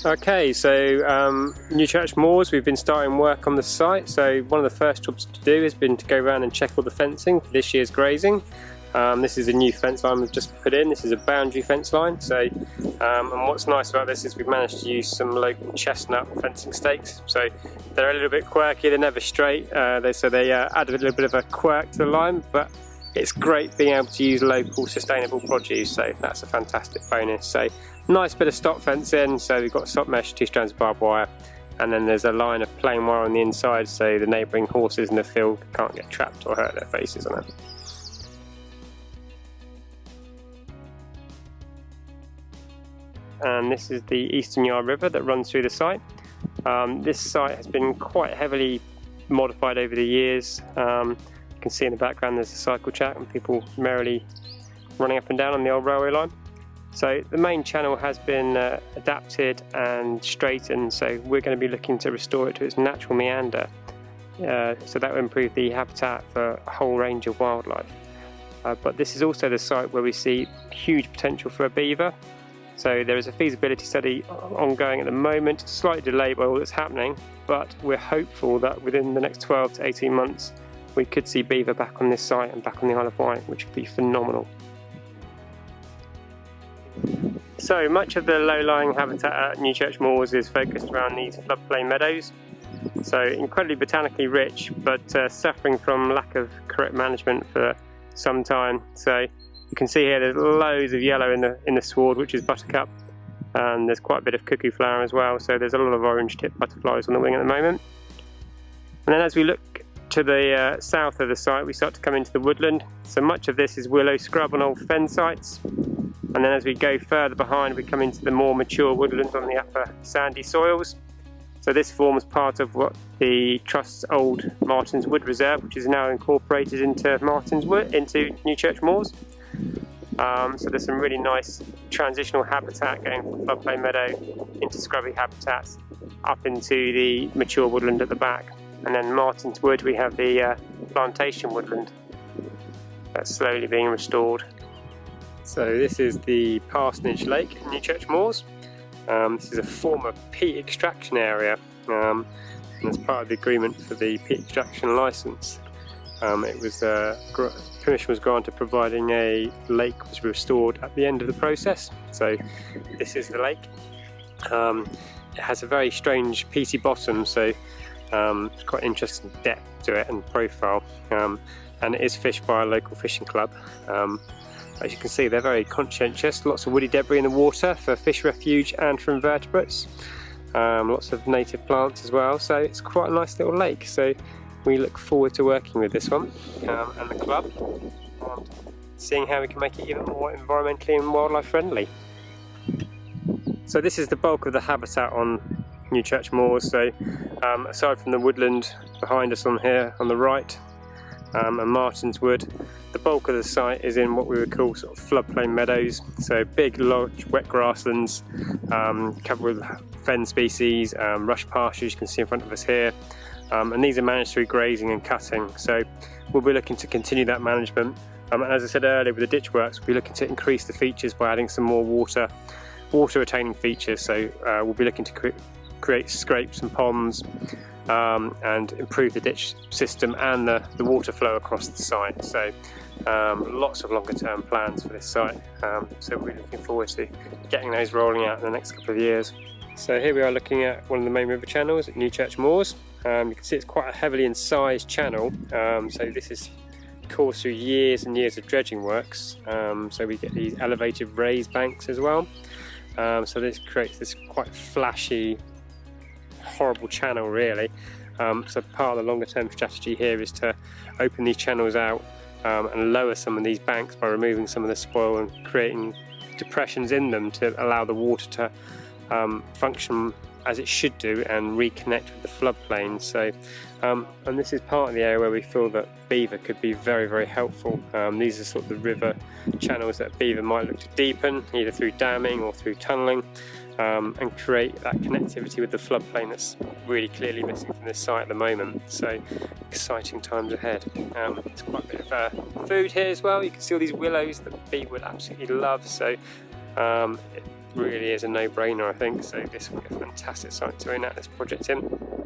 Okay, so Newchurch Moors, we've been starting work on the site. So one of the first jobs to do has been to go around and check all the fencing for this year's grazing. This is a new fence line we've just put in. This is a boundary fence line. So, and what's nice about this is we've managed to use some local chestnut fencing stakes. So they're a little bit quirky, they're never straight. They add a little bit of a quirk to the line, but it's great being able to use local sustainable produce, so that's a fantastic bonus. So nice bit of stock fencing, so we've got stock mesh, 2 strands of barbed wire, and then there's a line of plain wire on the inside so the neighbouring horses in the field can't get trapped or hurt their faces on it. And this is the Eastern Yard River that runs through the site. This site has been quite heavily modified over the years. You can see in the background there's a cycle track and people merrily running up and down on the old railway line. So the main channel has been adapted and straightened, so we're going to be looking to restore it to its natural meander. So that will improve the habitat for a whole range of wildlife. But this is also the site where we see huge potential for a beaver. So there is a feasibility study ongoing at the moment, slightly delayed by all that's happening, but we're hopeful that within the next 12 to 18 months we could see beaver back on this site and back on the Isle of Wight, which would be phenomenal. So much of the low-lying habitat at Newchurch Moors is focused around these floodplain meadows. So incredibly botanically rich, but suffering from lack of correct management for some time. So you can see here there's loads of yellow in the sward, which is buttercup, and there's quite a bit of cuckoo flower as well. So there's a lot of orange-tipped butterflies on the wing at the moment. And then as we look to the south of the site, we start to come into the woodland. So much of this is willow scrub on old fen sites, and then as we go further behind we come into the more mature woodland on the upper sandy soils. So this forms part of what the Trust's old Parsons Wood Reserve, which is now incorporated into into Newchurch Moors. So there's some really nice transitional habitat going from floodplain meadow into scrubby habitats up into the mature woodland at the back. And then Martin's Wood, we have the plantation woodland that's slowly being restored. So this is the Parsons Lake in Newchurch Moors. This is a former peat extraction area, and as part of the agreement for the peat extraction licence, permission was granted providing a lake was restored at the end of the process. So this is the lake. It has a very strange peaty bottom, so it's quite interesting depth to it and profile, and it is fished by a local fishing club. As you can see, they're very conscientious, lots of woody debris in the water for fish refuge and for invertebrates, lots of native plants as well, so it's quite a nice little lake. So we look forward to working with this one and the club and seeing how we can make it even more environmentally and wildlife friendly. So this is the bulk of the habitat on Newchurch Moors. So aside from the woodland behind us on here on the right, and Martin's Wood, the bulk of the site is in what we would call sort of floodplain meadows. So big large wet grasslands covered with fen species, rush pastures you can see in front of us here, and these are managed through grazing and cutting. So we'll be looking to continue that management, and as I said earlier with the ditch works, we'll be looking to increase the features by adding some more water retaining features. So we'll be looking to create scrapes and ponds, and improve the ditch system and the water flow across the site. So lots of longer term plans for this site, so we're looking forward to getting those rolling out in the next couple of years. So here we are looking at one of the main river channels at Newchurch Moors. You can see it's quite a heavily incised channel, so this is caused through years and years of dredging works. So we get these elevated raised banks as well, so this creates this quite flashy, horrible channel really. So part of the longer term strategy here is to open these channels out and lower some of these banks by removing some of the spoil and creating depressions in them to allow the water to function as it should do and reconnect with the floodplain. So and this is part of the area where we feel that beaver could be very, very helpful. These are sort of the river channels that beaver might look to deepen, either through damming or through tunnelling, and create that connectivity with the floodplain that's really clearly missing from this site at the moment. So exciting times ahead. There's quite a bit of food here as well. You can see all these willows that beaver would absolutely love. So It really is a no-brainer, I think, so this will be a fantastic site to enact this project in.